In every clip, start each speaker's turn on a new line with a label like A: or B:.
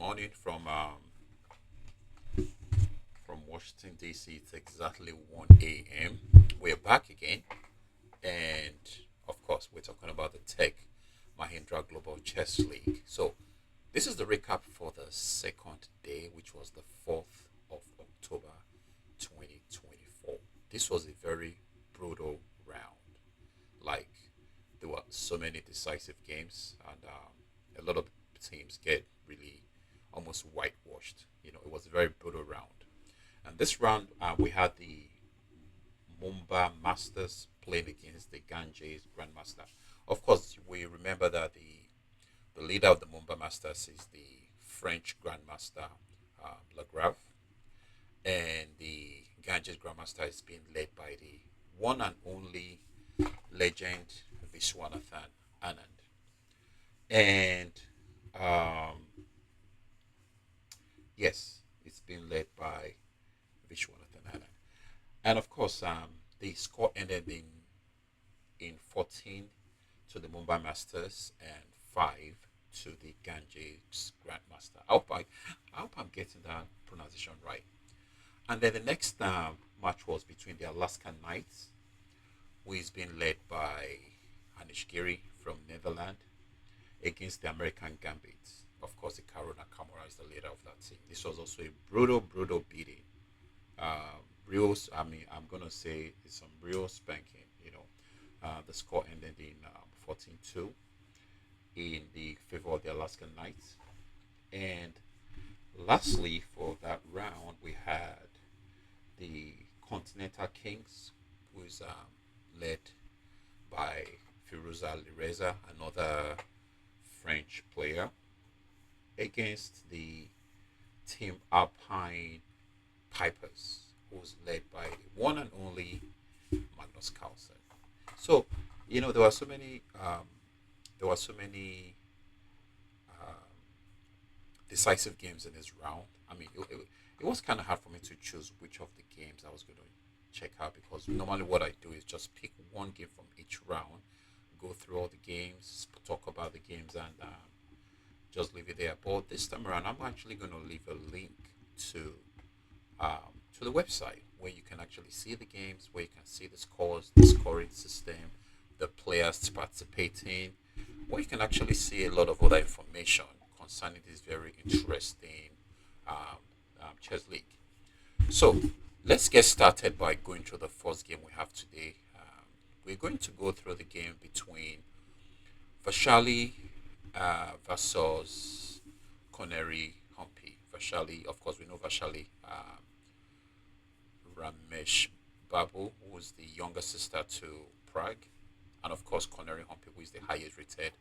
A: morning from Washington D.C. It's exactly 1 a.m. We're back again, and of course, we're talking about the Tech Mahindra Global Chess League. So this is the recap for the second day, which was the 4th of October, 2024. This was a very brutal round. Like there were so many decisive games, and a lot of teams get really almost whitewashed. It was a very brutal round. And this round, we had the Mumbai Masters playing against the Ganges Grandmaster. Of course, we remember that the leader of the Mumbai Masters is the French Grandmaster Lagrave, and the Ganges Grandmaster is being led by the one and only legend Viswanathan Anand. And um, yes, it's been led by Vishwanathan Anand. And of course, the score ended in 14 to the Mumbai Masters and 5 to the Ganges Grandmaster. I hope I'm getting that pronunciation right. And then the next match was between the Alaskan Knights, who is being led by Anish Giri from Netherlands, against the American Gambit. Of course, the Karuna Kamara is the leader of that team. This was also a brutal, brutal beating. Real, I mean, I'm going to say it's some real spanking. The score ended in 14-2 in the favor of the Alaskan Knights. And lastly, for that round, we had the Continental Kings, who is led by Firuza Lireza, another French player, against the Team Alpine Pipers, who's led by the one and only Magnus Carlsen. So, there were so many, um, decisive games in this round. I mean, it was kind of hard for me to choose which of the games I was going to check out, because normally what I do is just pick one game from each round, go through all the games, talk about the games, and just leave it there. But this time around, I'm actually going to leave a link to to the website where you can actually see the games, where you can see the scores, the scoring system, the players participating, where you can actually see a lot of other information concerning this very interesting um, chess league. So let's get started by going through the first game we have today. We're going to go through the game between Vaishali versus Koneru Humpy. Vaishali, of course, we know Vaishali Ramesh Babu, who is the younger sister to Prague, and of course Koneru Humpy, who is the highest rated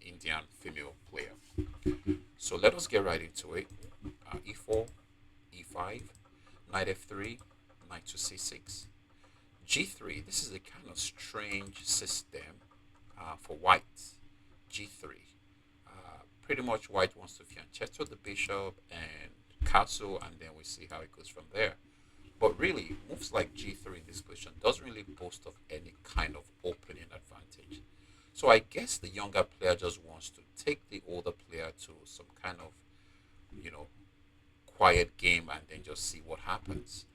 A: Indian female player. So let us get right into it. E4, E5, Knight F3, Knight to C6, G3. This is a kind of strange system for white. G3. Pretty much white wants to fianchetto the bishop and castle, and then we see how it goes from there. But really, moves like G3 in this position doesn't really boast of any kind of opening advantage. So I guess the younger player just wants to take the older player to some kind of, you know, quiet game and then just see what happens.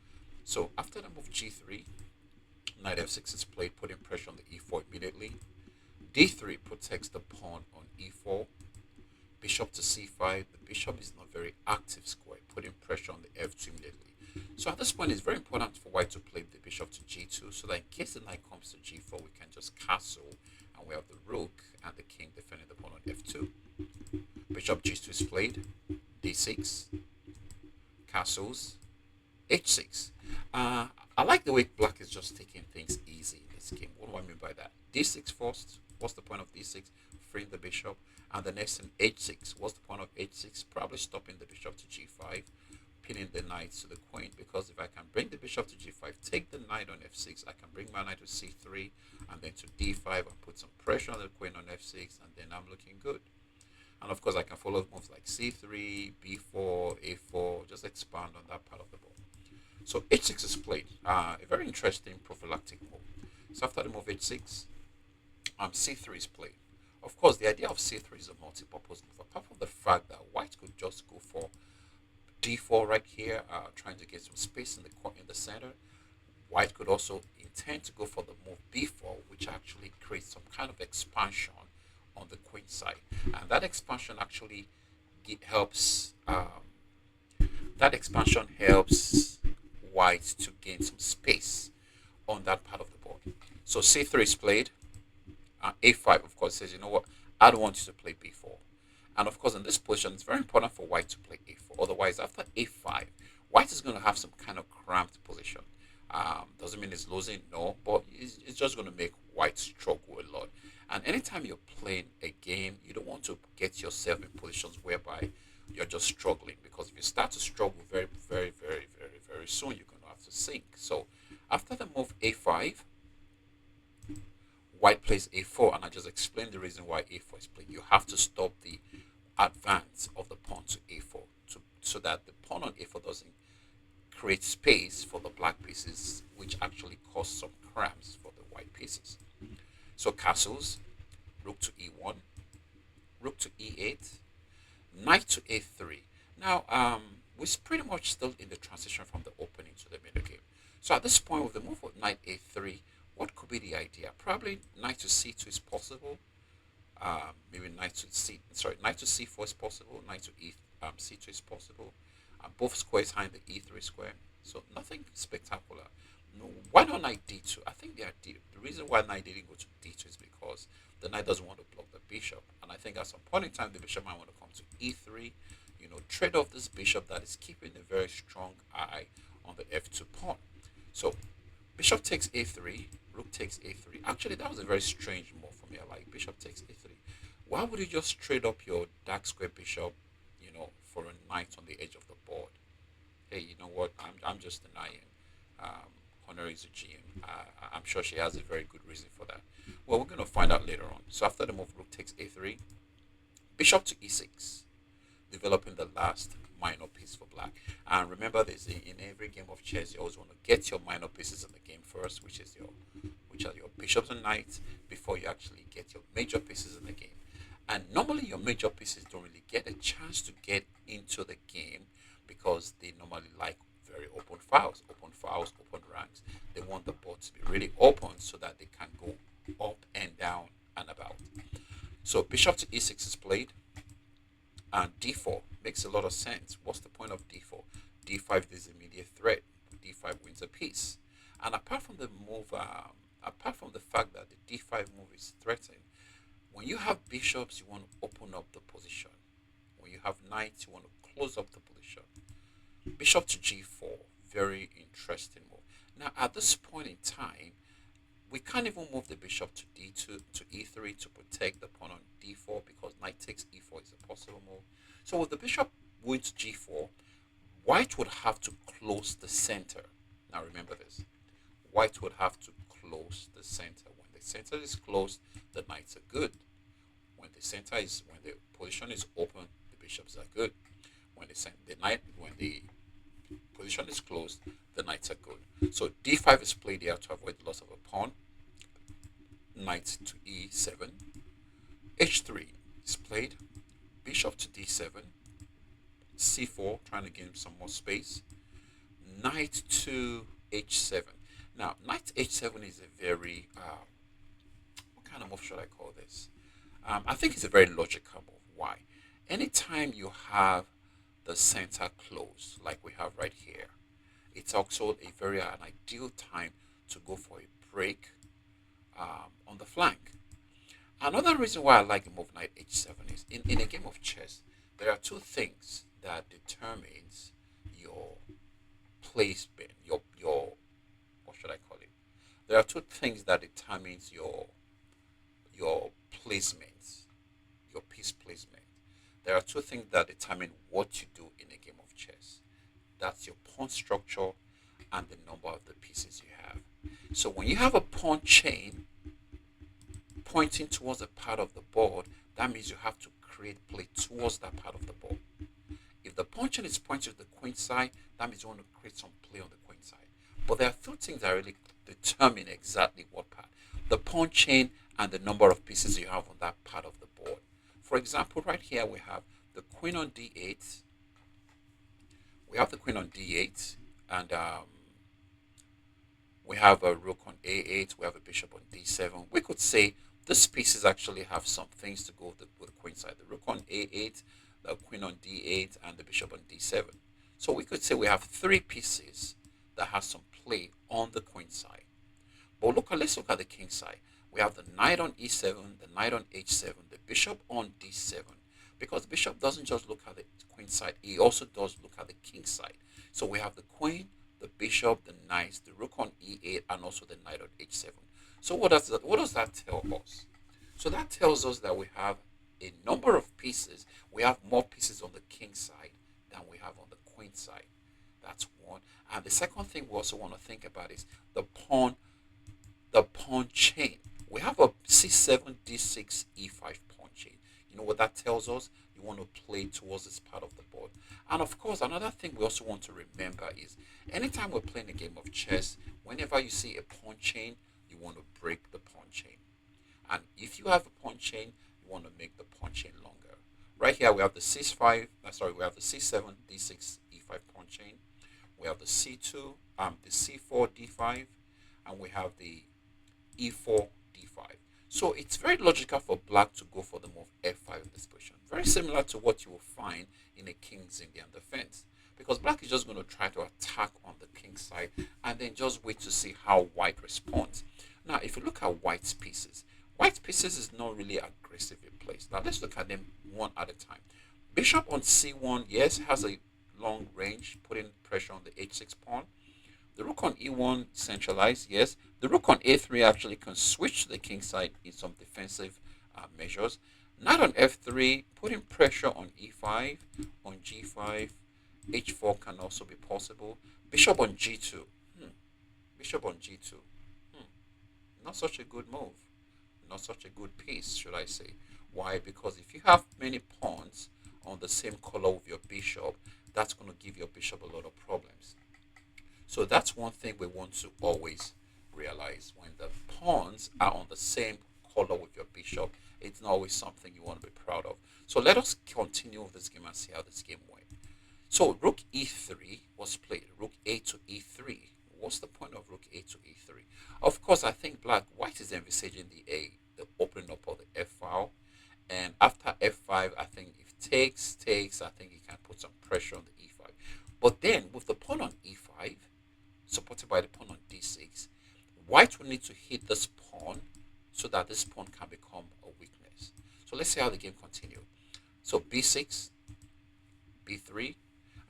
A: So after the move G3, Knight F6 is played, putting pressure on the E4 immediately. D3 protects the pawn on E4. Bishop to C5. The bishop is not very active square, putting pressure on the F2 immediately. So at this point, it's very important for white to play the bishop to G2, so that in case the knight comes to G4, we can just castle, and we have the rook and the king defending the pawn on F2. Bishop G2 is played. D6. Castles. H6. I like the way black is just taking things easy in this game. What do I mean by that? D6 first. What's the point of D6? Freeing the bishop. And the next in H6. What's the point of H6? Probably stopping the bishop to G5, pinning the knight to the queen. Because if I can bring the bishop to G5, take the knight on F6, I can bring my knight to C3, and then to D5, and put some pressure on the queen on F6, and then I'm looking good. And of course, I can follow moves like C3, B4, A4, just expand on that part of the board. So H6 is played. A very interesting prophylactic move. So after the move H6, C3 is played. Of course, the idea of C3 is a multi-purpose move. Apart from the fact that white could d4 right here, trying to get some space in the center. White could also intend to go for the move b4, which actually creates some kind of expansion on the queen side, and that expansion actually helps. That expansion helps white to gain some space on that part of the board. So c3 is played. A5, of course, says, you know what, I don't want you to play b4. And of course, in this position, it's very important for white to play a4. Otherwise, after a5, white is going to have some kind of cramped position. Doesn't mean it's losing, no, but it's just going to make white struggle a lot. And anytime you're playing a game, you don't want to get yourself in positions whereby you're just struggling. Because if you start to struggle very, very, very, very, very soon, you're going to have to sink. So after the move a5, white plays a4, and I just explained the reason why a4 is played. You have to stop the advance of the pawn to a4 so that the pawn on a4 doesn't create space for the black pieces, which actually cause some cramps for the white pieces. So castles, rook to e1, rook to e8, knight to a3. Now, we're pretty much still in the transition from the opening to the middle game. So at this point, with the move of knight a3, what could be the idea? Probably knight to c2 is possible. Maybe knight to c4 is possible. Knight to c2 is possible. Both squares hide the e3 square, so nothing spectacular. No, why not knight d2? I think the reason why knight didn't go to d2 is because the knight doesn't want to block the bishop, and I think at some point in time the bishop might want to come to e3. Trade off this bishop that is keeping a very strong eye on the f2 pawn. So bishop takes a3, rook takes a3. Actually, that was a very strange move for me. I like bishop takes a3. Why would you just trade up your dark square bishop, for a knight on the edge of the board? Hey, you know what? I'm just denying. Koneru is a GM. I'm sure she has a very good reason for that. Well, we're going to find out later on. So after the move, rook takes a3, bishop to e6, developing the last minor piece for black. And remember this, in every game of chess, you always want to get your minor pieces in the game first, which are your bishops and knights, before you actually get your major pieces in the game. And normally your major pieces don't really get a chance to get into the game because they normally like very open files, open ranks. They want the board to be really open so that they can go up and down and about. So bishop to e6 is played, and d4 makes a lot of sense. What's the point of d4? d5 is immediate threat. d5 wins a piece. And apart from the move, apart from the fact that the d5 move is threatened, when you have bishops, you want to open up the position. When you have knights, you want to close up the position. Bishop to g4, very interesting move. Now, at this point in time, we can't even move the bishop to d2 to e3 to protect the pawn on d4 because knight takes e4 is a possible move. So with the bishop going to g4, white would have to close the center. Now remember this. White would have to close the center. When the center is closed, the knights are good. When the position is open, the bishops are good. When the position is closed, the knights are good. So d5 is played here to avoid the loss of a pawn. Knight to e7. h3 is played. Bishop to d7. c4, trying to gain some more space. Knight to h7. Now, knight to h7 is a very, what kind of move should I call this? I think it's a very logical move. Why? Anytime you have the center closed, like we have right here, it's also an ideal time to go for a break on the flank. Another reason why I like the move knight h7 is in a game of chess, there are two things that determines your placement, your what should I call it? There are two things that determines your placement, your piece placement. There are two things that determine what you do in a game of chess. That's your pawn structure and the number of the pieces you have. So when you have a pawn chain pointing towards a part of the board, that means you have to create play towards that part of the board. If the pawn chain is pointing to the queen side, that means you want to create some play on the queen side. But there are two things that really determine exactly what part. The pawn chain and the number of pieces you have on that part of the board. For example, right here we have the queen on d8, We have the queen on d8, and we have a rook on a8. We have a bishop on d7. We could say these pieces actually have some things to go with the queen side. The rook on a8, the queen on d8, and the bishop on d7. So we could say we have three pieces that have some play on the queen side. But let's look at the king side. We have the knight on e7, the knight on h7, the bishop on d7. Because the bishop doesn't just look at the queen side, he also does look at the king side. So we have the queen, the bishop, the knight, the rook on e8, and also the knight on h7. So what does that tell us? So that tells us that we have a number of pieces. We have more pieces on the king side than we have on the queen side. That's one. And the second thing we also want to think about is the pawn chain. We have a c7, d6, e5 pawn chain. You know what that tells us? You want to play towards this part of the board. And of course, another thing we also want to remember is anytime we're playing a game of chess, whenever you see a pawn chain, you want to break the pawn chain. And if you have a pawn chain, you want to make the pawn chain longer. Right here, we have the we have the c7, d6, e5 pawn chain. We have the c2, the c4, d5, and we have the e4, d5. So it's very logical for black to go for the move f5 in this position. Very similar to what you will find in a king's Indian defense. Because black is just going to try to attack on the king side and then just wait to see how white responds. Now, if you look at white's pieces is not really aggressively placed. Now, let's look at them one at a time. Bishop on c1, yes, has a long range, putting pressure on the h6 pawn. The rook on e1 centralized, yes. The rook on a3 actually can switch to the king side in some defensive measures. Knight on f3, putting pressure on e5, on g5, h4 can also be possible. Bishop on g2. Bishop on g2. Not such a good move. Not such a good piece, should I say. Why? Because if you have many pawns on the same color with your bishop, that's going to give your bishop a lot of problems. So that's one thing we want to always realize. When the pawns are on the same color with your bishop, it's not always something you want to be proud of. So let us continue with this game and see how this game went. So rook e3 was played. Rook a to e3. What's the point of rook a to e3? Of course, I think white is envisaging the opening up of the f file. And after f5, I think if takes, I think he can put some pressure on the e5. But then with the pawn on e5, supported by the pawn on d6, white will need to hit this pawn so that this pawn can become a weakness. So let's see how the game continues. So b6, b3.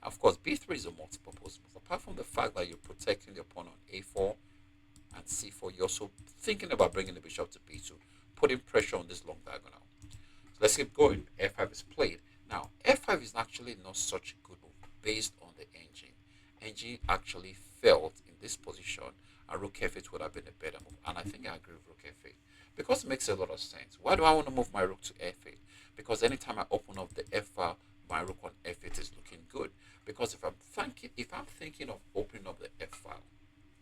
A: Of course, b3 is a multi-purpose move. Apart from the fact that you're protecting the pawn on a4 and c4, you're also thinking about bringing the bishop to b2, putting pressure on this long diagonal. So let's keep going. f5 is played. Now, f5 is actually not such a good move based on the engine. Engine actually felt in this position, and rook f8 would have been a better move. And I think I agree with rook f8 because it makes a lot of sense. Why do I want to move my rook to f8? Because anytime I open up the f file, my rook on f8 is looking good. Because if I'm thinking of opening up the f file,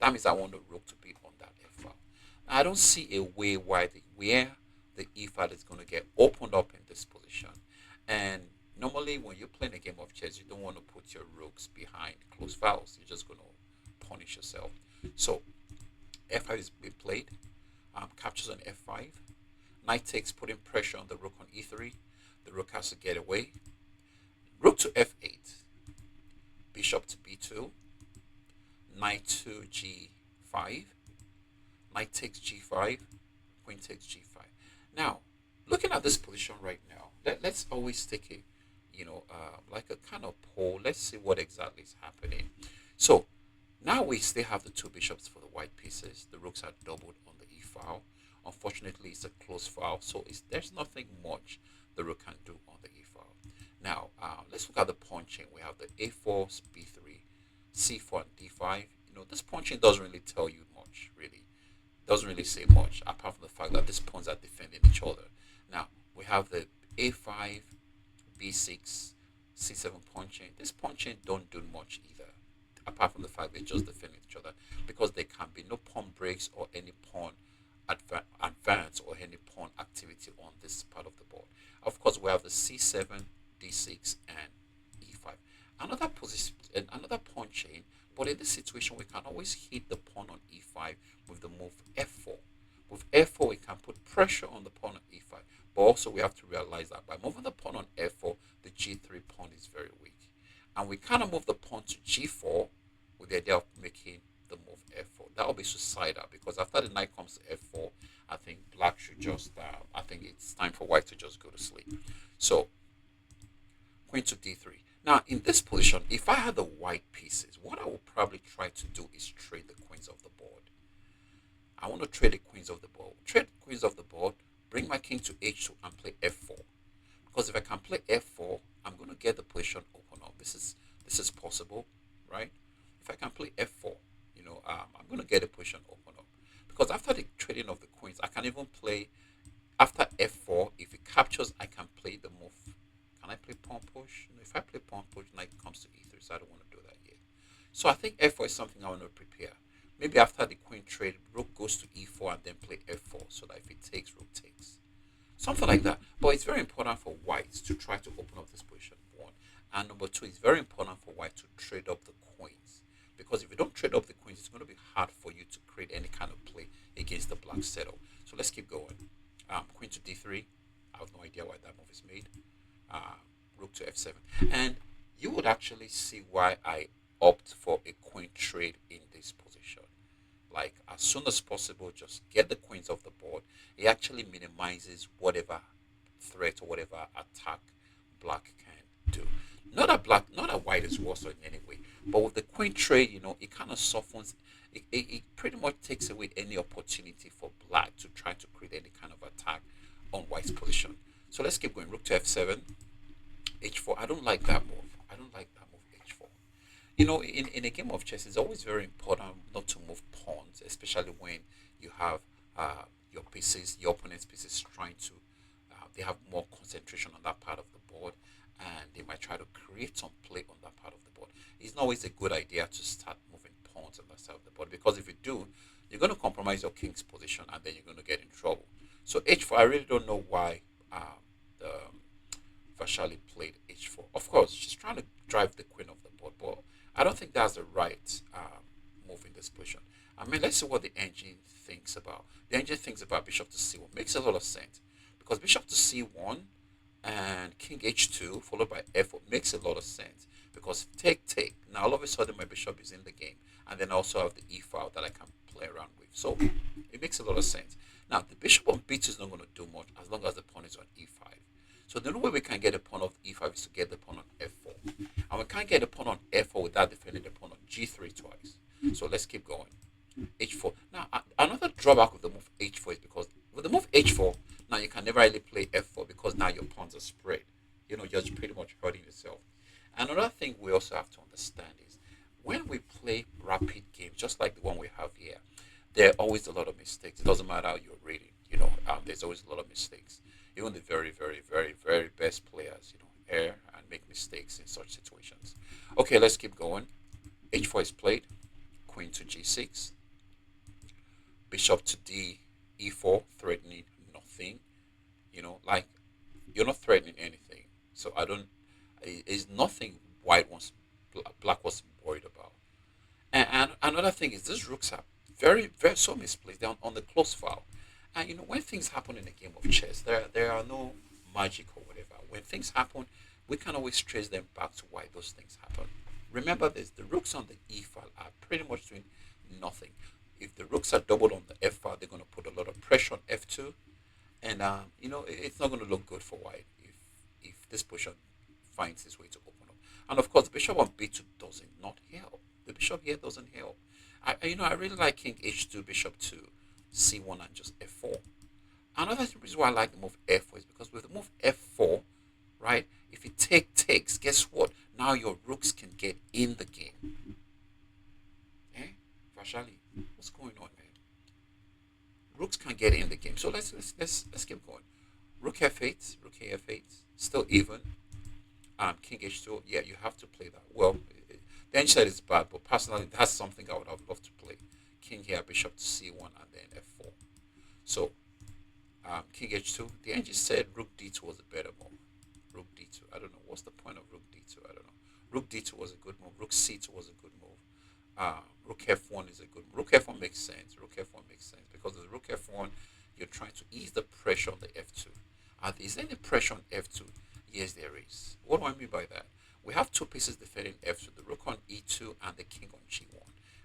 A: that means I want the rook to be on that f file. Now, I don't see a way where the e file is going to get opened up in this position. And normally, when you're playing a game of chess, you don't want to put your rooks behind closed files. You're just going to punish yourself. So f5 is being played. Captures on f5. Knight takes, putting pressure on the rook on e3. The rook has to get away. Rook to f8. Bishop to b2. Knight to g5. Knight takes g5. Queen takes g5. Now, looking at this position right now, let's always take a like a kind of poll. Let's see what exactly is happening. So now we still have the two bishops for the white pieces. The rooks are doubled on the e file. Unfortunately, it's a closed file, so there's nothing much the rook can do on the e file. Now, let's look at the pawn chain. We have the a4, b3, c4, and d5. This pawn chain doesn't really tell you much, really. Doesn't really say much, apart from the fact that these pawns are defending each other. Now, we have the a5, b6, c7 pawn chain. This pawn chain don't do much either, apart from the fact they just defend each other, because there can be no pawn breaks or any pawn advance or any pawn activity on this part of the board. Of course, we have the c7, d6, and e5. another position, another pawn chain. But in this situation, we can always hit the pawn on e5 with the move f4. With f4, we can put pressure on the pawn on e5. But also, we have to realize that by moving the pawn on f4, the g3 pawn is very weak. And we kind of move the pawn to g4 with the idea of making the move f4. That will be suicidal because after the knight comes to f4, I think black should just, I think it's time for white to just go to sleep. So, queen to d3. Now, in this position, if I had the white pieces, what I will probably try to do is trade the queens of the board. I want to trade the queens of the board. Trade the queens of the board, bring my king to h2 and play f4. Because if I can play f4, I'm going to get the position open up. This is possible, right? If I can play f4, I'm going to get the position open up. Because after the trading of the queens, I can even play after f4. If it captures, I can play the move. Can I play pawn push? If I play pawn push, knight comes to e3, so I don't want to do that yet. So I think f4 is something I want to prepare. Maybe after the queen trade, rook goes to e4 and then play f4, so that if it takes, rook takes. Something like that. But it's very important for whites to try to open up this position, one. And number two, it's very important for white to trade up the queens. Because if you don't trade up the queens, it's going to be hard for you to create any kind of play against the black settle. So let's keep going. Queen to d3. I have no idea why that move is made. Rook to f7. And you would actually see why I opt for a queen trade in this position. Like, as soon as possible, just get the queens off the board. It actually minimizes whatever threat or whatever attack black can do. Not that white is worse in any way, but with the queen trade, it kind of softens. It pretty much takes away any opportunity for black to try to create any kind of attack on white's position. So let's keep going. Rook to f7, h4. I don't like that move. I don't like that move, h4. In a game of chess, it's always very important not to move pawns, especially when you have your pieces, your opponent's pieces trying to, they have more concentration on that part of the board, and they might try to create some play on that part of the board. It's not always a good idea to start moving pawns on that side of the board, because if you do, you're going to compromise your king's position, and then you're going to get in trouble. So h4, I really don't know why the Vaishali played h4. Of course, she's trying to drive the queen off the board, but I don't think that's the right move in this position. I mean, let's see what the engine thinks about. The engine thinks about bishop to c1. Makes a lot of sense. Because bishop to c1 and king h2 followed by f4 makes a lot of sense. Because take. Now all of a sudden my bishop is in the game. And then I also have the e file that I can play around with. So it makes a lot of sense. Now the bishop on b2 is not going to do much as long as the pawn is on e5. So the only way we can get a pawn of e5 is to get the pawn on f4. And we can't get a pawn on f4 without defending the pawn on g3 twice. So let's keep going. h4. Now, another drawback of the move h4 is because with the move h4, now you can never really play f4 because now your pawns are spread. You're just pretty much hurting yourself. Another thing we also have to understand is when we play rapid games, just like the one we have here, there are always a lot of mistakes. It doesn't matter how you're reading, there's always a lot of mistakes. Even the very, very, very, very best players, err and make mistakes in such situations. Okay, let's keep going. h4 is played. Queen to g6. Bishop to d e4, threatening nothing. Like, you're not threatening anything. So it's nothing black was worried about. And another thing is these rooks are very, very so misplaced. They're on the close file. And when things happen in a game of chess, there are no magic or whatever. When things happen, we can always trace them back to why those things happen. Remember this: the rooks on the e file are pretty much doing nothing. If the rooks are doubled on the f file, they're going to put a lot of pressure on f2, and it's not going to look good for white if this position finds its way to open up. And of course, the bishop on b2 doesn't not help. The bishop here doesn't help. I really like king h2, bishop to c1, and just f4. Another reason why I like the move f4 is because with the move f4, right, if you takes, guess what? Now your rooks can get in the game. Vaishali, what's going on, man? Rooks can get in the game. So let's keep going. Rook f8, rook f8, still even. King h2, yeah, you have to play that. Well, the engine side is bad, but personally, that's something I would have loved to play. King here, bishop to c1, and then f4. So, king h2. The engine said rook d2 was a better move. Rook d2. I don't know. What's the point of rook d2? I don't know. Rook D2 was a good move. Rook C2 was a good move. Rook F1 is a good move. Rook F1 makes sense. Rook F1 makes sense because with Rook F1, you're trying to ease the pressure on the F2. Is there any pressure on F2? Yes, there is. What do I mean by that? We have two pieces defending F2, the rook on E2 and the king on G1.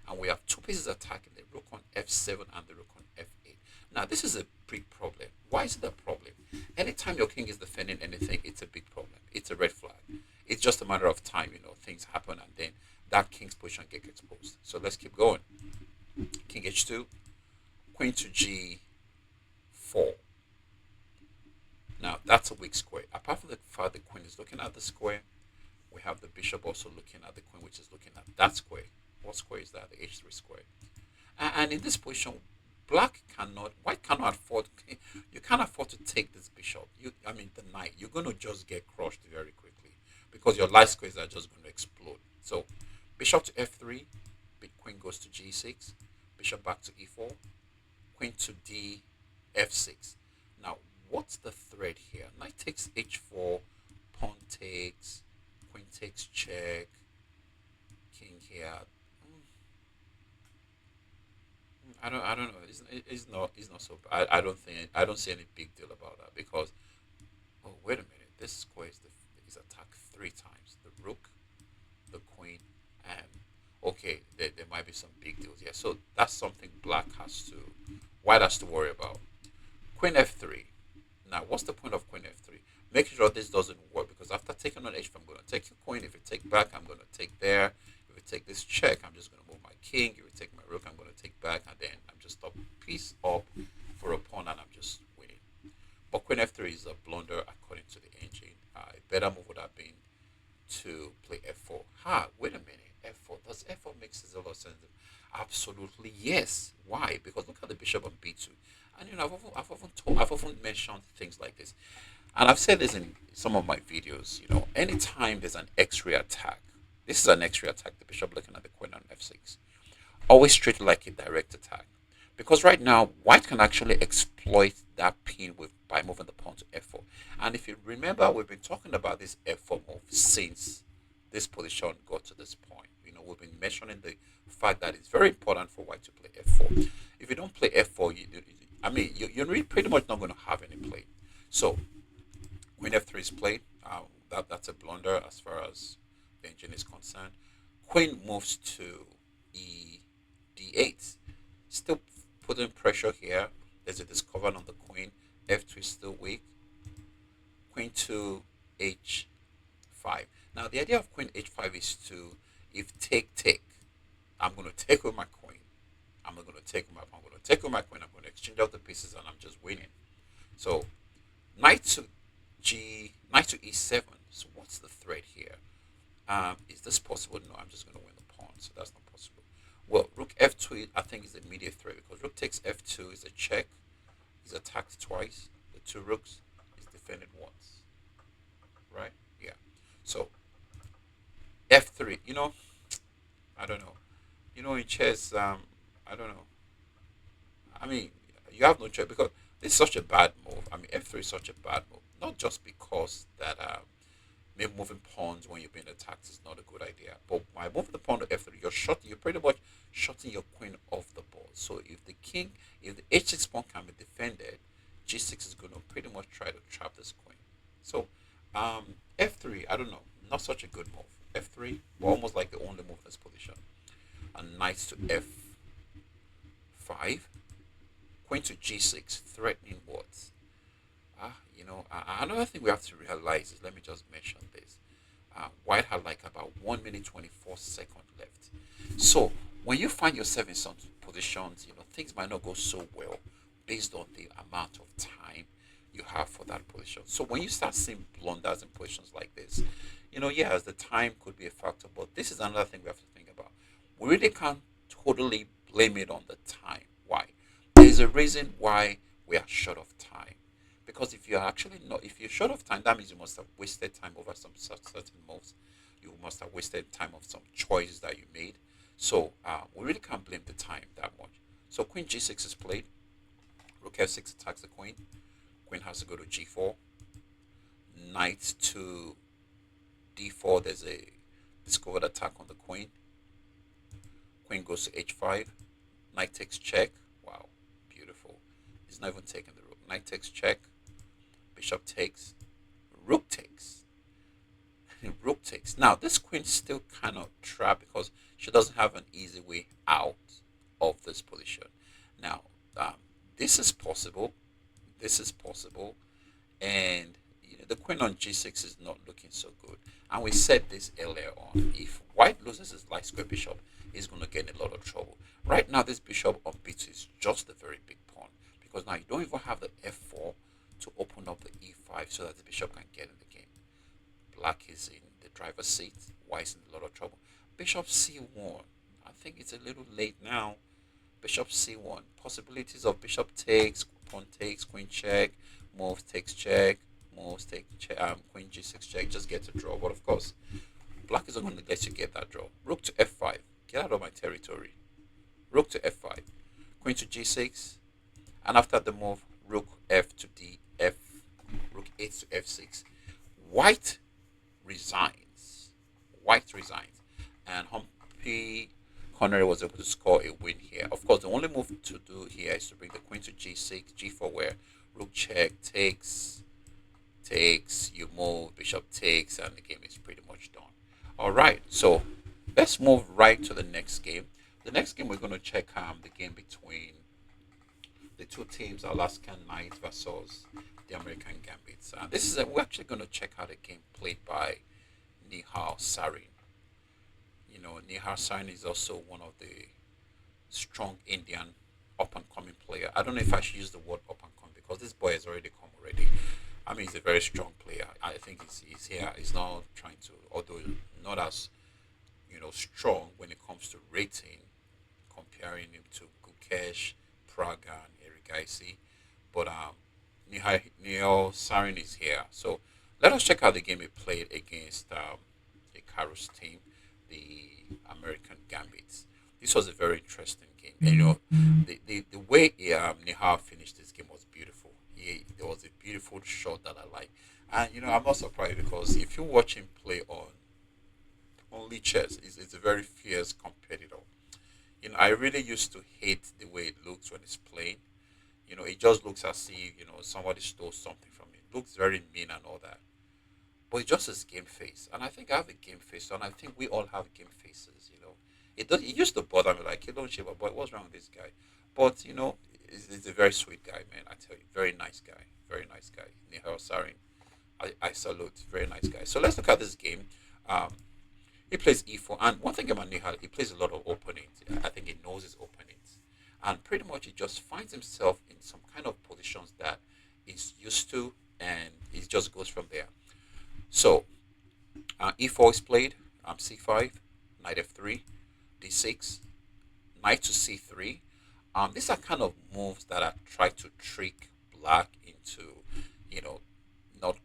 A: And we have two pieces attacking the rook on F7 and the rook on F8. Now, this is a big problem. Why is it a problem? Anytime your king is defending anything, it's a big problem. It's a red flag. It's just a matter of time, things happen and then that king's position gets exposed. So let's keep going. King H2, queen to G4. Now, that's a weak square. Apart from the fact the queen is looking at the square, we have the bishop also looking at the queen, which is looking at that square. What square is that? The H3 square. And in this position, white cannot afford, you can't afford to take this bishop. The knight, you're going to just get crushed very quickly because your light squares are just going to explode. So, bishop to F3, queen goes to G6, bishop back to E4, queen to D, F6. Now, what's the threat here? Knight takes H4, pawn takes, queen takes check, king here. I don't know. It's not so bad. I don't see any big deal about that because wait a minute. This square is attacked three times. The rook, the queen, and okay, there might be some big deals here. So that's something white has to worry about. Queen F3. Now, what's the point of queen F3? Make sure this doesn't work because after taking on H4, I'm going to take your queen. If you take back, I'm going to take there. If you take this check, I'm just going to move my king. If you take my rook, I'm going to take back, and then I'm just up piece up for a pawn, and I'm just winning. But queen F3 is a blunder according to the engine. A better move would have been to play F4. Wait a minute. F4. Does F4 make a lot of sense? Absolutely yes. Why? Because look at the bishop on B2. And I've often mentioned things like this. And I've said this in some of my videos, anytime there's an X-ray attack, this is an X-ray attack, the bishop looking at the queen on F6. Always treat it like a direct attack. Because right now, white can actually exploit that pin by moving the pawn to F4. And if you remember, we've been talking about this F4 move since this position got to this point. We've been mentioning the fact that it's very important for white to play F4. If you don't play F4, you're really pretty much not going to have any play. So, queen F3 is played. That's a blunder as far as the engine is concerned. Queen moves to D8. Still putting pressure here. There's a discovery on the queen. F2 is still weak. Queen to H5. Now, the idea of queen H5 is if take, I'm going to take with my queen. I'm not going to take with my pawn. I'm going to take with my queen. I'm going to exchange out the pieces, and I'm just winning. So, knight to E7. So, what's the threat here? Is this possible? No, I'm just going to win the pawn. So, that's not possible. Well, rook F2, I think, is the immediate threat because rook takes F2 is a check. He's attacked twice. The two rooks is defended once. Right? Yeah. So, F3, I don't know. In chess, I don't know. You have no choice because this is such a bad move. F3 is such a bad move. Not just because that maybe moving pawns when you're being attacked is not a good idea, but by moving the pawn to F3, you're pretty much shutting your queen off the board. So if the H6 pawn can be defended, G6 is going to pretty much try to trap this queen. So F3, I don't know, not such a good move. F3, but almost like the only move in this position. And knight to F5, queen to G6, threatening what? Another thing we have to realize is, let me just mention this. White had like about 1 minute 24 seconds left. So when you find yourself in some positions, things might not go so well based on the amount of time you have for that position. So when you start seeing blunders in positions like this, yes, the time could be a factor, but this is another thing we have to think about. We really can't totally blame it on the time. Why? There's a reason why we are short of time. Because if you're short of time, that means you must have wasted time over some certain moves. You must have wasted time of some choices that you made. So we really can't blame the time that much. So queen G6 is played. Rook F6 attacks the queen. Queen has to go to G4. Knight to D4. There's a Discovered attack on the queen. Queen goes to h5. Knight takes check. Wow, beautiful. He's not even taking the rook. Knight takes check. Bishop takes. Rook takes. Rook takes. Now, this queen still kind of trapped because she doesn't have an easy way out of this position. Now, um, this is possible. This is possible. And the queen on g6 is not looking so good. And we said this earlier on. If white loses his light square bishop, he's going to get in a lot of trouble. Right now, this bishop on b2 is just a very big pawn. Because now you don't even have the f4 to open up the e5 so that the bishop can get in the game. Black is in the driver's seat. White is in a lot of trouble. Bishop c1. I think it's a little late now. Bishop c1. Possibilities of bishop takes, pawn takes, queen check, move takes check, moves take check, queen g6 check. Just get a draw. But of course, black is not going to let you get that draw. Rook to f5. Get out of my territory. Rook to f5. Queen to g6. And after the move, rook f to d, f, rook 8 to f6. White resigns. White resigns. And Humpy Koneru was able to score a win here. Of course, the only move to do here is to bring the queen to g6, g4, where rook check takes, you move, bishop takes, and the game is pretty much done. All right, so let's move right to the next game. The next game we're going to check the game between the two teams, Alaskan Knights versus the American Gambits. We're actually going to check out a game played by Nihal Sarin. Nihal Sarin is also one of the strong Indian up and coming player. I don't know if I should use the word up and coming because this boy has already come already. I mean, he's a very strong player. I think he's here. He's not trying to, although not as strong when it comes to rating, comparing him to Gukesh, Praga, and Erigaisi. But Nihal Sarin is here. So let us check out the game he played against the Karus team, the American Gambits. This was a very interesting game. And, the way Nihal finished this game was beautiful. There was a beautiful shot that I like. And, I'm not surprised because if you watch him play on only chess, it's a very fierce competitor. I really used to hate the way it looks when he's playing. It just looks as if, somebody stole something from him. It looks very mean and all that. But it's just his game face. And I think I have a game face, and I think we all have game faces. It used to bother me, like, you don't shave a boy, what's wrong with this guy? But, he's a very sweet guy, man, I tell you. Very nice guy. Very nice guy. Nihal Sarin. I salute. Very nice guy. So let's look at this game. He plays e4. And one thing about Nihal, he plays a lot of openings. I think he knows his openings. And pretty much he just finds himself in some kind of positions that he's used to, and he just goes from there. So, e4 is played, c5, knight f3, d6, knight to c3. These are kind of moves that I try to trick black into, not,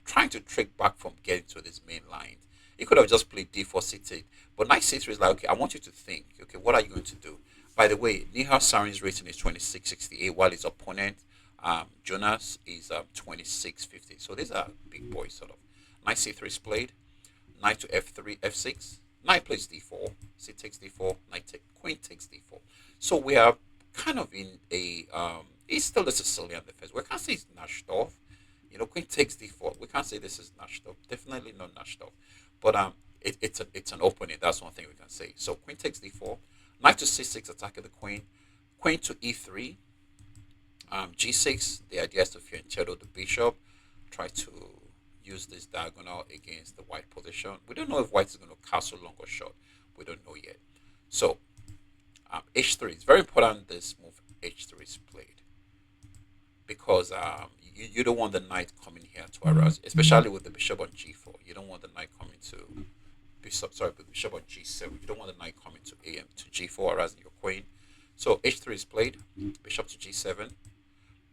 A: trying to trick black from getting to this main line. He could have just played d4, c8, but knight c3 is like, okay, I want you to think, okay, what are you going to do? By the way, Nihal Sarin's rating is 2668, while his opponent, Jonas, is 2650. So these are big boys, sort of. Knight c3 is played, knight to f3, f6, knight plays d4, c takes d4, queen takes d4. So we are kind of in a, he's still a Sicilian defense. We can't say it's nashed off. Queen takes d4. We can't say this is nashed off. Definitely not nashed off. But it's an opening. That's one thing we can say. So queen takes d4, knight to c6, attacking the queen, queen to e3, g6. The idea is to fianchetto the bishop, try to use this diagonal against the white position. We don't know if white is going to castle long or short. We don't know yet. So h3 is very important. This move h3 is played because you don't want the knight coming here to harass, especially with the bishop on g4. You don't want the knight coming to bishop on g7. You don't want the knight coming to g4 harassing your queen. So h3 is played, bishop to g7,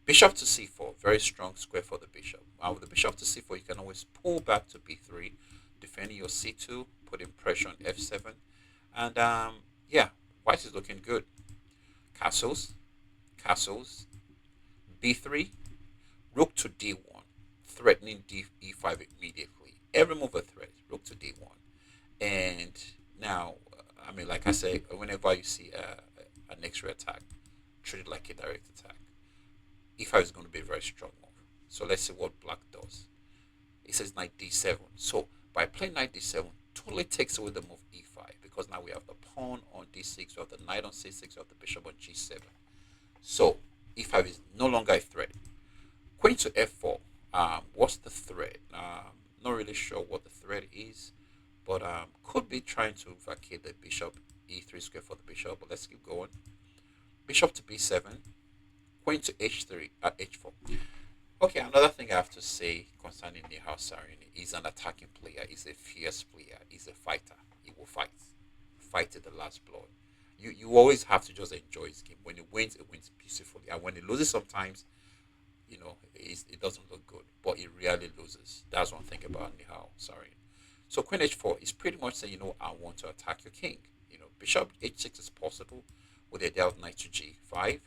A: bishop to c4. Very strong square for the bishop. With the bishop to c4, you can always pull back to b3, defending your c2, putting pressure on f7, and white is looking good. Castles, b3, rook to d1, threatening e5 immediately. Every move a threat. Rook to d1. see an X-ray attack, treat it like a direct attack. E5 is going to be a very strong move. So let's see what black does. It says knight d7. So by playing knight d7, totally takes away the move e5 because now we have the pawn on d6, we have the knight on c6, we have the bishop on g7. So e5 is no longer a threat. Queen to f4. What's the threat? Not really sure what the threat is, but could be trying to vacate the bishop e3 square for the bishop. But let's keep going. Bishop to b7. Queen to h3 h4. Okay, another thing I have to say concerning Nihal Sarin, he's an attacking player, he's a fierce player, he's a fighter. He will fight to the last blood. You always have to just enjoy his game. When he wins beautifully, and when he loses, sometimes it doesn't look good, but he rarely loses. That's one thing about Nihal Sarin. So Queen h4 is pretty much saying, I want to attack your king. Bishop h6 is possible with the idea of knight to g5.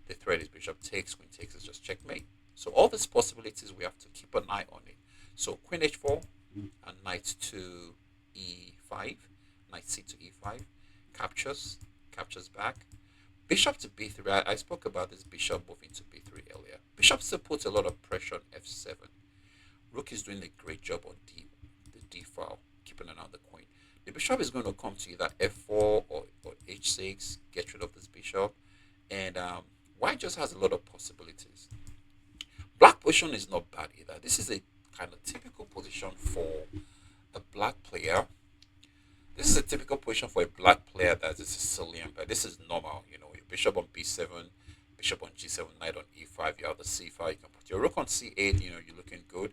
A: The threat is bishop takes, queen takes is just checkmate. So all these possibilities, we have to keep an eye on it. So queen h4 and knight to e5, knight c to e5, captures back. Bishop to b3, I spoke about this bishop moving to b3 earlier. Bishop still puts a lot of pressure on f7. Rook is doing a great job on the d file, keeping an eye on the queen. The bishop is going to come to either f4 or h6, get rid of this bishop. And white just has a lot of possibilities. Black position is not bad either. This is a kind of typical position for a black player. This is a typical position for a black player that's a Sicilian, but this is normal. Your bishop on b7, bishop on g7, knight on e5, you have the c5, you can put your rook on c8, you're looking good.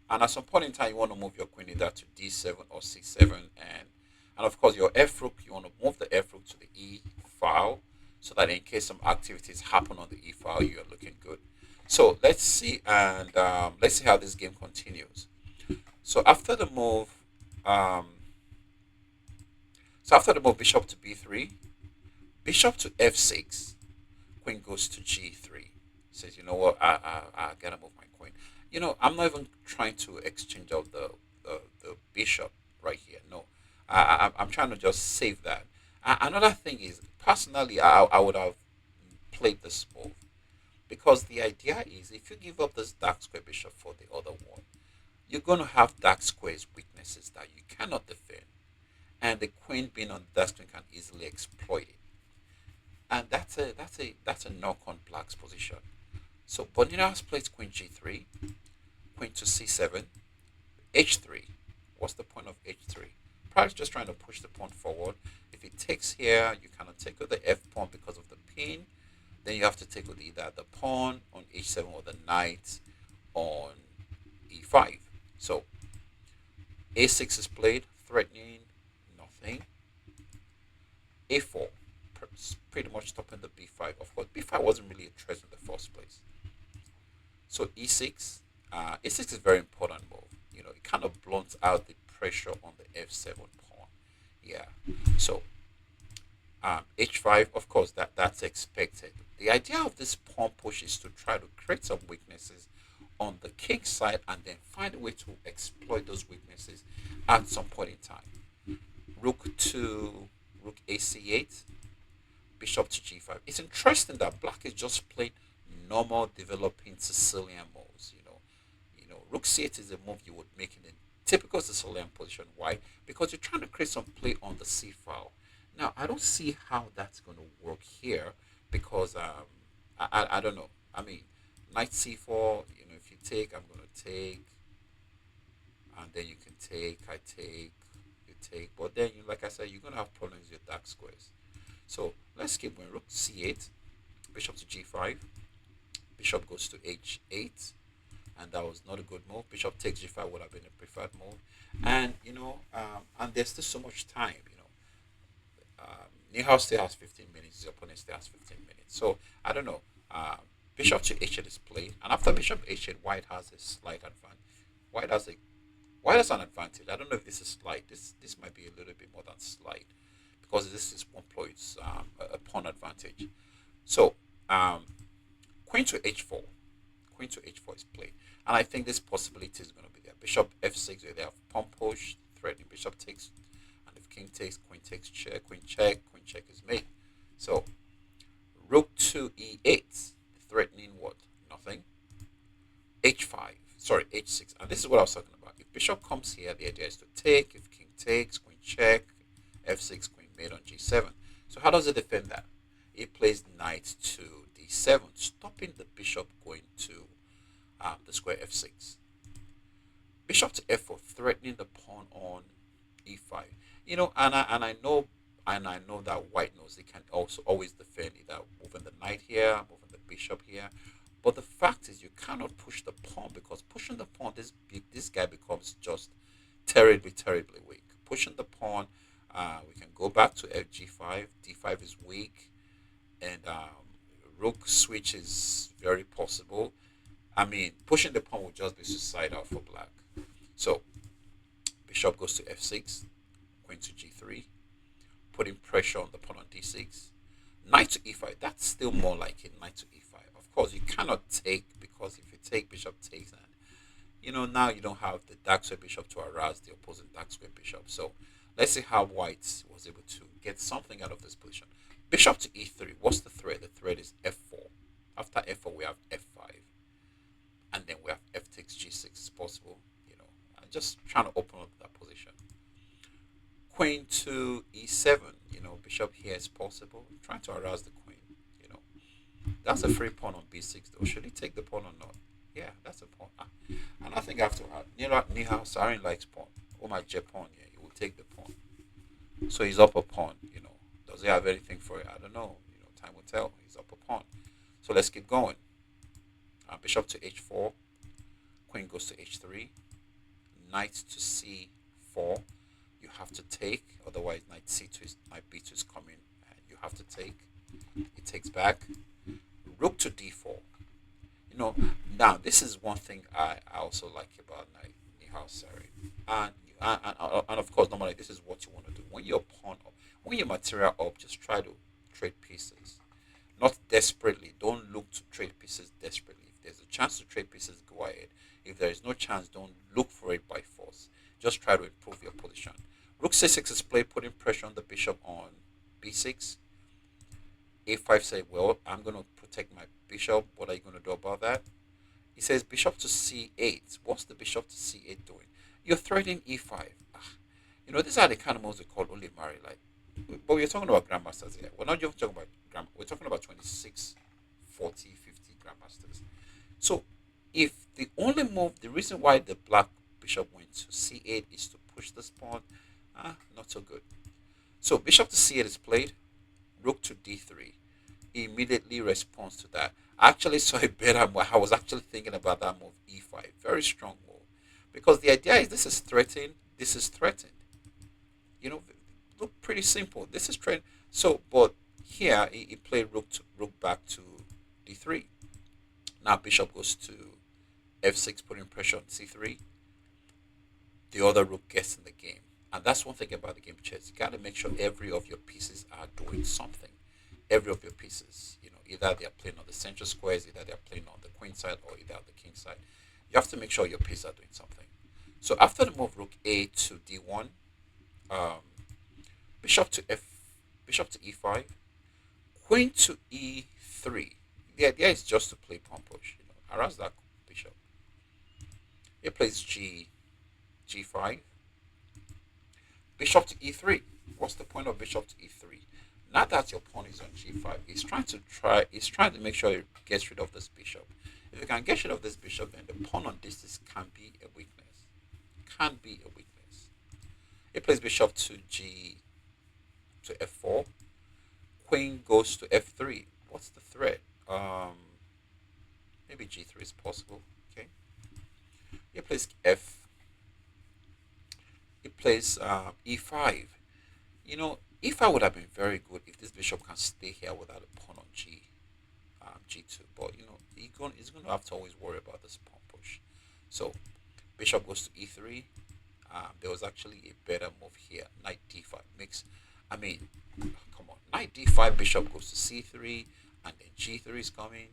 A: And at some point in time, you want to move your queen either to d7 or c7, and of course your f rook, you want to move the f rook to the e file, so that in case some activities happen on the e file, you are looking good. So let's see, and let's see how this game continues. So after the move, bishop to b3, bishop to f6, queen goes to g3. Says, you know what, I gotta move my queen. I'm not even trying to exchange out the bishop right here. No, I'm trying to just save that. Another thing is, personally, I would have played this move. Because the idea is, if you give up this dark square bishop for the other one, you're going to have dark squares weaknesses that you cannot defend. And the queen being on the dark square can easily exploit it. And that's a knock on black's position. So Bonino has played queen g3, queen to c7, h3. What's the point of h3? Probably just trying to push the pawn forward. If it takes here, you cannot take with the f pawn because of the pin. Then you have to take with either the pawn on h7 or the knight on e5. So a6 is played, threatening nothing. a4, pretty much stopping the b5. Of course, b5 wasn't really a threat in the first place. So e6, e6 is a very important move. It kind of blunts out the pressure on the f7 pawn. Yeah. So h5, of course, that's expected. The idea of this pawn push is to try to create some weaknesses on the king side and then find a way to exploit those weaknesses at some point in time. Rook ac8, bishop to g5. It's interesting that black is just playing normal developing Sicilian moves. Rook c8 is a move you would make in a typical Sicilian position. Why? Because you're trying to create some play on the c file. Now, I don't see how that's going to work here because I don't know. I mean, knight c4, if you take, I'm going to take, and then you can take, I take, you take, but then, like I said, you're going to have problems with dark squares. So let's keep going. Rook c8, bishop to g5, bishop goes to h8, and that was not a good move. Bishop takes g5 would have been a preferred move, and and there's still so much time. Nihal still has 15 minutes. His opponent still has 15 minutes. So I don't know. Bishop to h8 is played, and after bishop h8, white has a slight advantage. White has an advantage. I don't know if this is slight. This might be a little bit more than slight because this is one point a pawn advantage. So queen to h4. Queen to h4 is played. And I think this possibility is going to be there. Bishop f6, where they have pawn push, threatening bishop takes. And if king takes, queen check is made. So rook to e8, threatening what? Nothing. h5, sorry, h6. And this is what I was talking about. If bishop comes here, the idea is to take. If king takes, queen check, f6, queen mate on g7. So how does it defend that? It plays knight to d7, stopping the bishop going to the square f6. Bishop to f4, threatening the pawn on e5. And I know that white knows it can also always defend either moving the knight here, moving the bishop here. But the fact is, you cannot push the pawn, because pushing the pawn, this guy becomes just terribly, terribly weak. Pushing the pawn, we can go back to fg5. d5 is weak, and rook switch is very possible. I mean, pushing the pawn would just be suicidal for black. So bishop goes to f6, queen to g3, putting pressure on the pawn on d6. Knight to e5, that's still more like it, knight to e5. Of course, you cannot take, because if you take, bishop takes, and now you don't have the dark square bishop to harass the opposing dark square bishop. So let's see how white was able to get something out of this position. Bishop to e3, what's the threat? The threat is f4. After f4, we have f5. And then we have f takes g6 is possible. I'm just trying to open up that position. Queen to e7, bishop here is possible. I'm trying to harass the queen, That's a free pawn on b6 though. Should he take the pawn or not? Yeah, that's a pawn. And I think I have to add, Nihal Sarin likes pawn. Oh my j pawn, yeah, he will take the pawn. So he's up a pawn, Does he have anything for it? I don't know. Time will tell. He's up a pawn. So let's keep going. Bishop to h4. Queen goes to h3. Knight to c4. You have to take, otherwise knight c2 knight b2 is coming, and you have to take. It takes back. Rook to d4. Now this is one thing I also like about Nihal Sarin, and of course normally this is what you want to do when you're pawn up, when your material up. Just try to trade pieces, not desperately. Don't look to trade pieces desperately. If there's a chance to trade pieces, go ahead. If there is no chance, don't look for it by force. Just try to improve your position. Rook c6 is played, putting pressure on the bishop on b6. a5 say, well, I'm going to protect my bishop. What are you going to do about that? He says bishop to c8. What's the bishop to c8 doing? You're threatening e5. These are the kind of moves we call only Mari. But we're talking about grandmasters here. We're not just talking about we're talking about 26, 40, 50 grandmasters. So if the only move, the reason why the black bishop went to c8 is to push this pawn, not so good. So bishop to c8 is played. Rook to d3. He immediately responds to that. I actually saw a better move. I was actually thinking about that move, e5. Very strong move. Because the idea is this is threatened, this is threatened. Look pretty simple. This is threatened. So, but here he played rook back to d3. Now bishop goes to f6, putting pressure on c3. The other rook gets in the game. And that's one thing about the game chess. You got to make sure every of your pieces are doing something. Every of your pieces, either they are playing on the central squares, either they are playing on the queen side, or either on the king side. You have to make sure your pieces are doing something. So after the move rook a to d1, bishop to e5, queen to e3. The idea is just to play pawn push. Harass that bishop. He plays g5. Bishop to e3. What's the point of bishop to e3? Now that your pawn is on g5, he's trying to make sure he gets rid of this bishop. If you can get rid of this bishop, then the pawn on this can be a weakness. Can be a weakness. He plays bishop to f4. Queen goes to f3. What's the threat? Maybe g3 is possible. Okay. He plays e5. E5 would have been very good if this bishop can stay here without a pawn on g2. But he's going to have to always worry about this pawn push. So bishop goes to e3. There was actually a better move here. Knight d5 come on. Knight d5, bishop goes to c3, and then g3 is coming.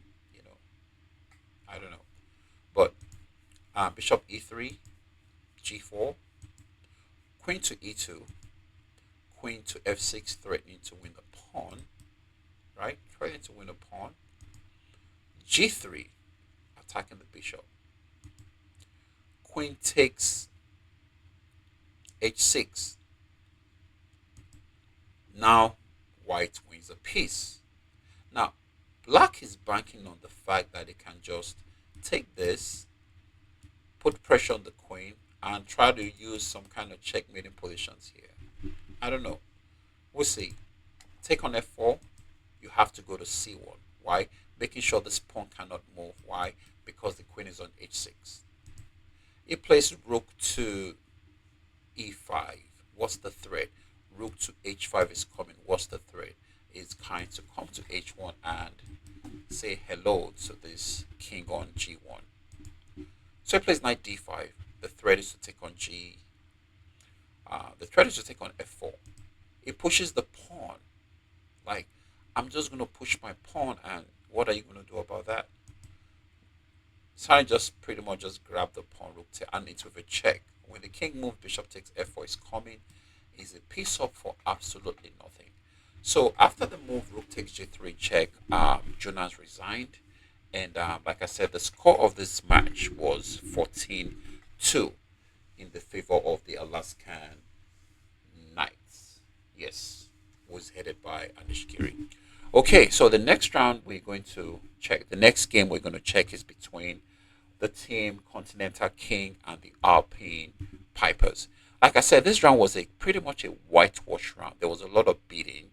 A: I don't know. But bishop e3, g4, queen to e2, queen to f6, threatening to win the pawn. right? Threatening to win a pawn. G3, attacking the bishop. Queen takes H6. Now, white wins a piece. Now, black is banking on the fact that it can just take this, put pressure on the queen, and try to use some kind of checkmating positions here. I don't know. We'll see. Take on F4, you have to go to C1. Why? Making sure this pawn cannot move. Why? Because the queen is on H6. He plays rook to E5. What's the threat? Rook to H5 is coming. What's the threat? It's kind to come to H1 and say hello to this king on G1. So he plays knight D5. The threat is to take on the threat is to take on F4. He pushes the pawn. Like, I'm just going to push my pawn, and what are you going to do about that? Sarin just pretty much just grab the pawn, rook to, and it's with a check. When the king moves, bishop takes F4 is coming. Is a piece up for absolutely nothing. So after the move, rook takes G3 check, Jonas resigned. And like I said, the score of this match was 14-2 in the favor of the Alaskan Knights. Yes, was headed by Anish Giri. Okay, so the next round we're going to check. The next game we're going to check is between the team Continental King and the Alpine Pipers. Like I said, this round was a pretty much a whitewash round. There was a lot of beating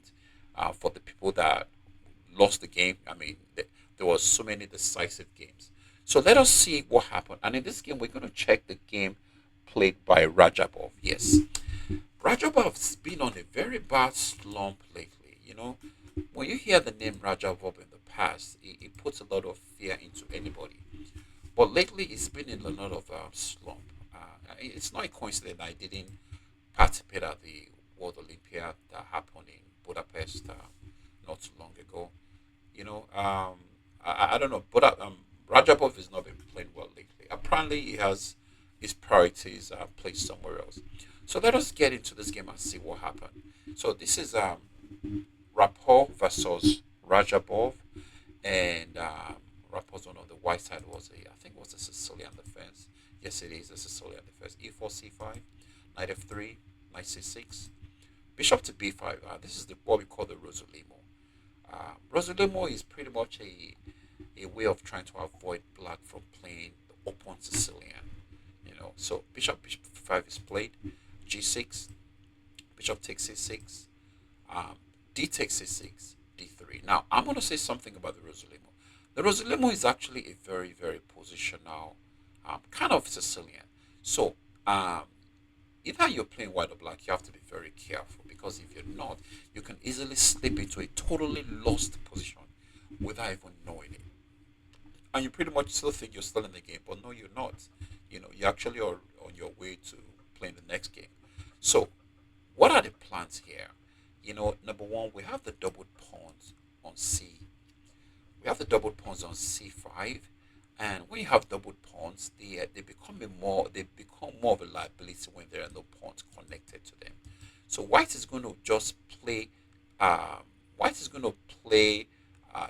A: for the people that lost the game. I mean, there was so many decisive games. So let us see what happened. And in this game, we're going to check the game played by Radjabov. Yes, Radjabov's been on a very bad slump lately. You know, when you hear the name Radjabov in the past, it puts a lot of fear into anybody. But lately, he's been in a lot of slump. It's not a coincidence that I didn't participate at the World Olympiad that happened in Budapest not too long ago. You know, I don't know, but Radjabov has not been playing well lately. Apparently, he has his priorities placed somewhere else. So let us get into this game and see what happened. So this is Rapport versus Radjabov, and Rapport's on the white side was I think it was a Sicilian defense. Yes, it is a Sicilian defense. E4, C5, knight F3, knight C6, bishop to B5. This is what we call the Rosolimo. Rosolimo is pretty much a way of trying to avoid black from playing the open Sicilian. You know, so bishop 5 is played, G6, bishop takes C6, D takes C6, D3. Now, I'm going to say something about the Rosolimo. The Rosolimo is actually a very, very positional, kind of Sicilian. So, either you're playing white or black, you have to be very careful because if you're not, you can easily slip into a totally lost position without even knowing it. And you pretty much still think you're still in the game, but no, you're not. You know, you actually are on your way to playing the next game. So, what are the plans here? You know, number one, we have the doubled pawns on C. We have the doubled pawns on C5, and when you have doubled pawns, they become more of a liability when there are no pawns connected to them. So white is going to just play. White is going to play.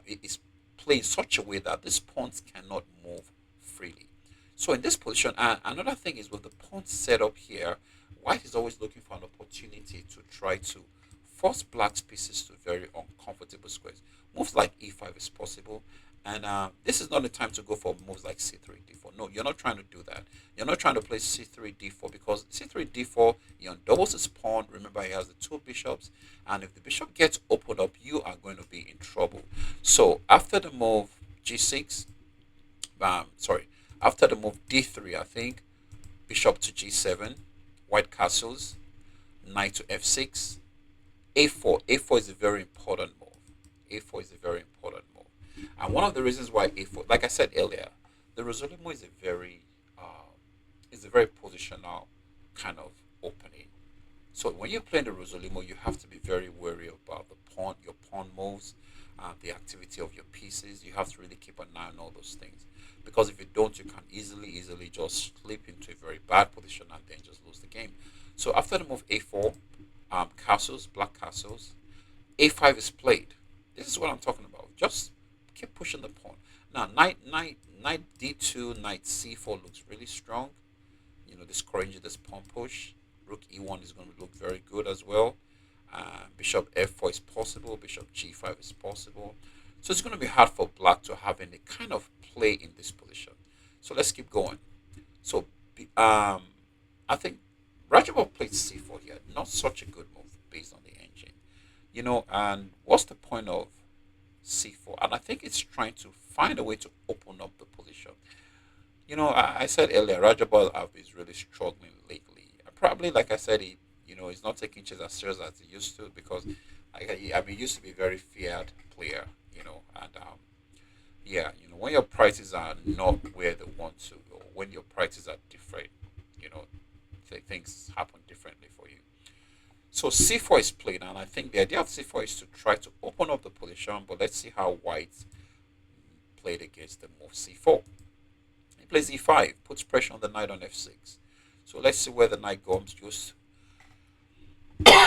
A: It is play in such a way that these pawns cannot move freely. So in this position, another thing is with the pawn set up here, white is always looking for an opportunity to try to force black's pieces to very uncomfortable squares. Moves like e5 is possible, and this is not the time to go for moves like c3, d4. No, you're not trying to do that. You're not trying to play c3, d4 because c3, d4, he undoubles his pawn. Remember, he has the two bishops, and if the bishop gets opened up, you are going to be in trouble. So after the move g6, after the move d3, I think bishop to g7, white castles, knight to f6, a4. A4 is a very important move. A4 is a very important move. And one of the reasons why A4, like I said earlier, the Rosolimo is a very positional kind of opening. So when you're playing the Rosolimo, you have to be very wary about your pawn moves, the activity of your pieces. You have to really keep an eye on all those things. Because if you don't, you can easily just slip into a very bad position and then just lose the game. So after the move A4, castles, black castles, A5 is played. This is what I'm talking about. Just keep pushing the pawn. Now, knight d2, knight c4 looks really strong. Discouraging this pawn push. Rook e1 is going to look very good as well. Bishop f4 is possible. Bishop g5 is possible. So it's going to be hard for black to have any kind of play in this position. So let's keep going. So I think Radjabov played c4 here. Not such a good move based on the engine. And what's the point of c4? And I think it's trying to find a way to open up the position. I said earlier, Rajabal is really struggling lately. Probably, like I said, he's not taking chess as serious as he used to because, he used to be a very feared player, and yeah, when your prices are not where they want to, or when your prices are different, you know, things happen differently for you. So c4 is played, and I think the idea of c4 is to try to open up the position, but let's see how white played against the move c4. He plays e5, puts pressure on the knight on f6. So let's see where the knight goes.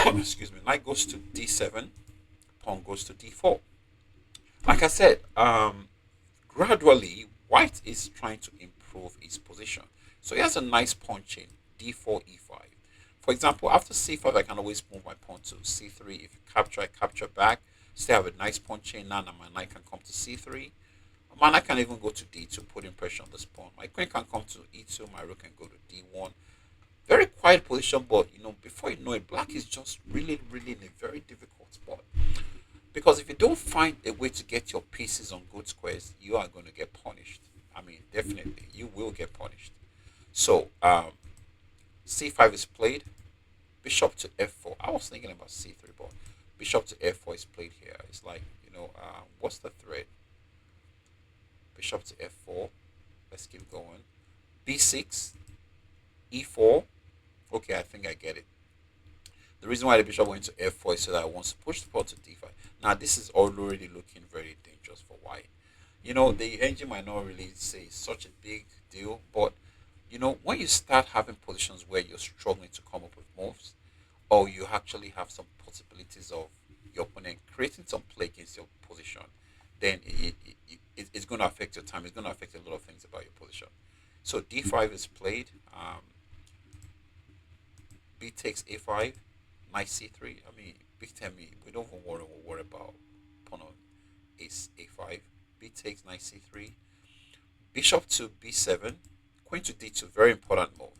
A: Excuse me. Knight goes to d7, pawn goes to d4. Like I said, gradually white is trying to improve his position. So he has a nice pawn chain, d4, e5. For example, after c5, I can always move my pawn to c3. If you capture, I capture back. Still have a nice pawn chain now, and my knight can come to c3. My knight can even go to d2, putting pressure on this pawn. My queen can come to e2. My rook can go to d1. Very quiet position, but before you know it, black is just really, really in a very difficult spot. Because if you don't find a way to get your pieces on good squares, you are going to get punished. I mean, definitely, you will get punished. So, c5 is played. Bishop to f4. I was thinking about c3, but bishop to f4 is played here. It's like, what's the threat? Bishop to f4. Let's keep going. b6, e4. Okay, I think I get it. The reason why the bishop went to f4 is so that I want to push the pawn to d5. Now, this is already looking very dangerous for white. The engine might not really say such a big deal, but when you start having positions where you're struggling to come up with moves, or you actually have some possibilities of your opponent creating some play against your position, then it's going to affect your time. It's going to affect a lot of things about your position. So d5 is played. B takes a5, knight c3. I mean, big time. We don't even worry about pawn on ace a5. B takes knight c3. Bishop to b7. Queen to d2. Very important move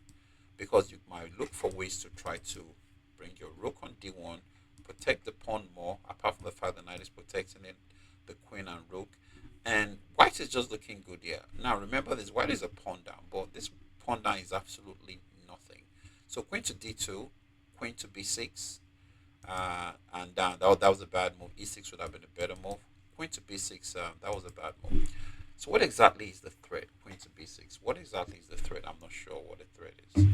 A: because you might look for ways to try to bring your rook on d1, protect the pawn more. Apart from the fact the knight is protecting it, the queen and rook, and white is just looking good here. Now remember this: white is a pawn down, but this pawn down is absolutely nothing. So queen to d2, queen to b6, and down. That was a bad move. E6 would have been a better move. Queen to b6, that was a bad move. So what exactly is the threat? Queen to b6. What exactly is the threat? I'm not sure what the threat is.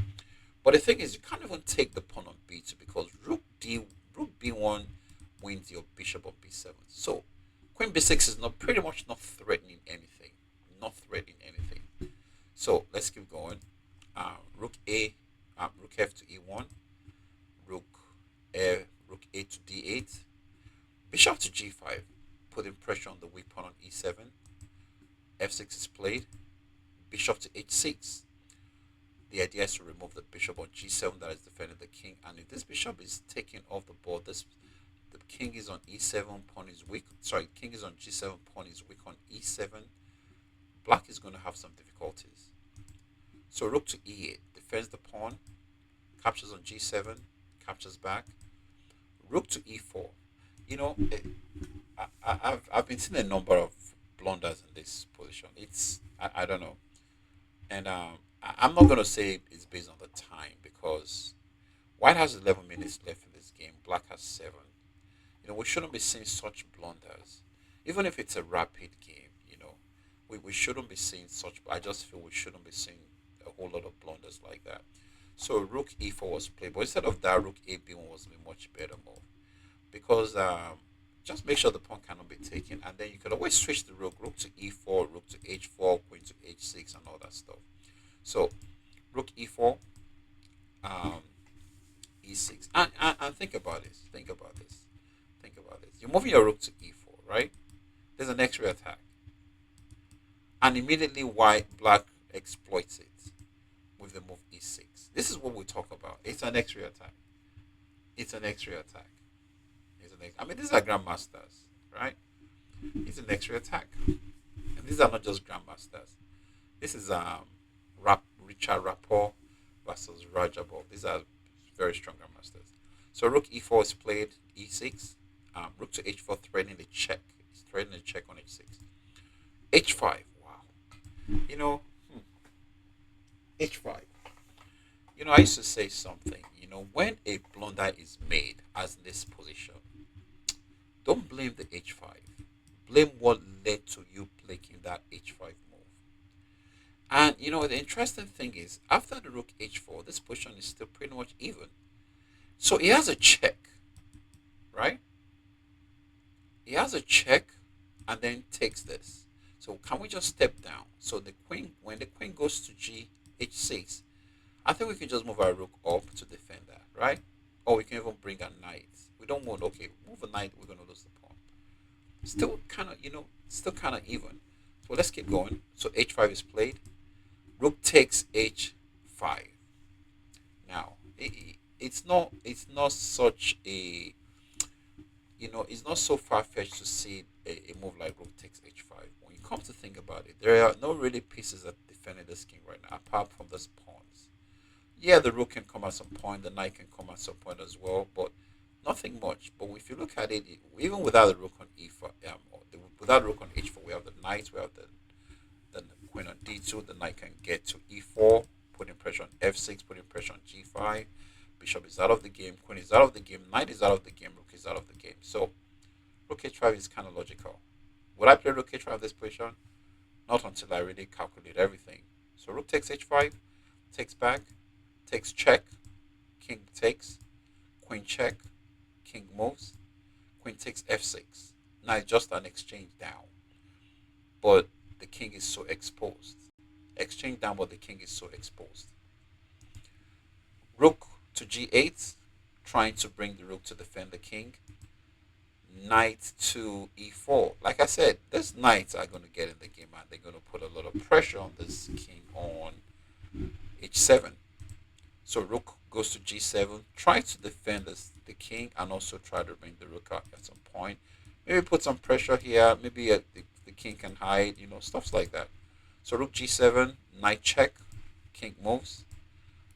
A: But the thing is, you can't even take the pawn on b2 because rook b1 wins your bishop on b7. So queen b6 is not pretty much not threatening anything. Not threatening anything. So let's keep going. Rook f to e1. Rook a to d8. Bishop to g5, putting pressure on the weak pawn on e7. f6 is played. Bishop to h6. The idea is to remove the bishop on g7 that is defending the king. And if this bishop is taken off the board, the king is on e7, pawn is weak. Sorry, king is on g7, pawn is weak on e7. Black is going to have some difficulties. So rook to e8, defends the pawn, captures on g7, captures back. Rook to e4. I've been seeing a number of blunders in this position. I don't know, and I'm not gonna say it's based on the time because white has 11 minutes left in this game. Black has 7. We shouldn't be seeing such blunders, even if it's a rapid game. We shouldn't be seeing such. I just feel we shouldn't be seeing a whole lot of blunders like that. So rook e4 was played, but instead of that, rook ab1 was a much better move because just make sure the pawn cannot be taken, and then you could always switch the rook to e4, rook to h4, queen to h6, and all that stuff. So rook e4, e6, and think about this. Think about this. Think about this. You're moving your rook to e4, right? There's an X-ray attack, and immediately white black exploits it with the move e6. This is what we talk about. It's an X-ray attack. It's an X-ray attack. I mean, these are grandmasters, right? It's an X-ray attack, and these are not just grandmasters. This is Richard Rapport versus Radjabov. These are very strong grandmasters. So rook e4 is played, e6. Rook to h4, threatening the check. It's threatening the check on h6. h5. Wow. You know, h5. I used to say something. When a blunder is made, as in this position, don't blame the h5. Blame what led to you playing that h5 move. And the interesting thing is, after the rook h4, this position is still pretty much even. So he has a check, right? He has a check and then takes this. So can we just step down? So the queen, when the queen goes to h6, I think we can just move our rook up to defend that, right? Or we can even bring a knight. We don't want, okay, move a knight, we're going to lose the pawn. Still kind of even. So let's keep going. So h5 is played. Rook takes h5. Now, it's not such a, it's not so far-fetched to see a move like rook takes h5. When you come to think about it, there are no really pieces that defending this king right now, apart from this pawns. Yeah, the rook can come at some point, the knight can come at some point as well, but nothing much. But if you look at it, even without the rook on e4, without the rook on h4, we have the knight, we have the queen on d2, the knight can get to e4, putting pressure on f6, putting pressure on g5. Bishop is out of the game, queen is out of the game, knight is out of the game, rook is out of the game. So rook h5 is kind of logical. Would I play rook h5 this position? Not until I really calculate everything. So rook takes h5, takes back, takes check, king takes, queen check, king moves, queen takes f6. Now it's just an exchange down, but the king is so exposed. Exchange down, but the king is so exposed. Rook to g8, trying to bring the rook to defend the king. Knight to e4. Like I said, these knights are going to get in the game and they're going to put a lot of pressure on this king on h7. So rook goes to g7, try to defend the king and also try to bring the rook out at some point. Maybe put some pressure here. Maybe the king can hide, stuff like that. So rook g7, knight check, king moves,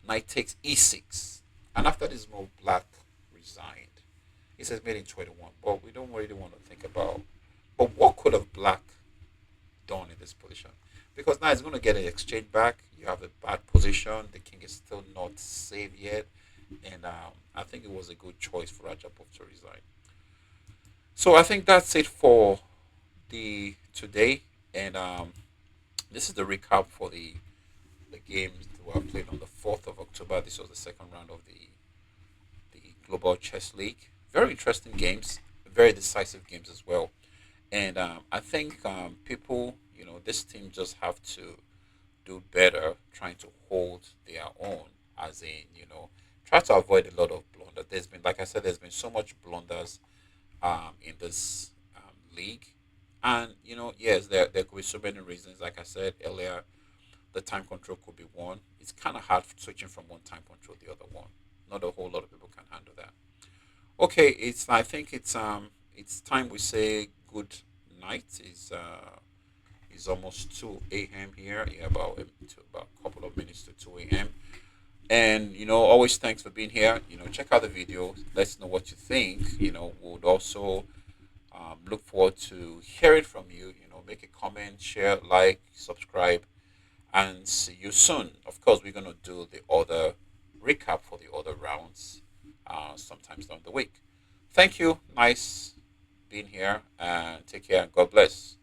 A: knight takes e6. And after this move, black resigned. It says made in 21, but we don't really want to think about. But what could have black done in this position? Because now it's going to get an exchange back. You have a bad position. The king is still not saved yet. And I think it was a good choice for Radjabov to resign. So I think that's it for the today. And this is the recap for the games that were played on the 4th of October. This was the second round of the Global Chess League. Very interesting games, very decisive games as well. And I think people, this team just have to do better trying to hold their own, as in, try to avoid a lot of blunder. There's been, like I said, there's been so much blunders in this league. And, yes, there could be so many reasons. Like I said earlier, the time control could be one. It's kind of hard switching from one time control to the other one. Not a whole lot of people can handle that. Okay, I think it's time we say good night. It's almost 2 a.m. here. Yeah, about a couple of minutes to 2 a.m. And always thanks for being here. Check out the video. Let us know what you think. Would also look forward to hearing from you. Make a comment, share, like, subscribe, and see you soon. Of course, we're gonna do the other recap for the other rounds sometimes during the week. Thank you. Nice being here, and take care. God bless.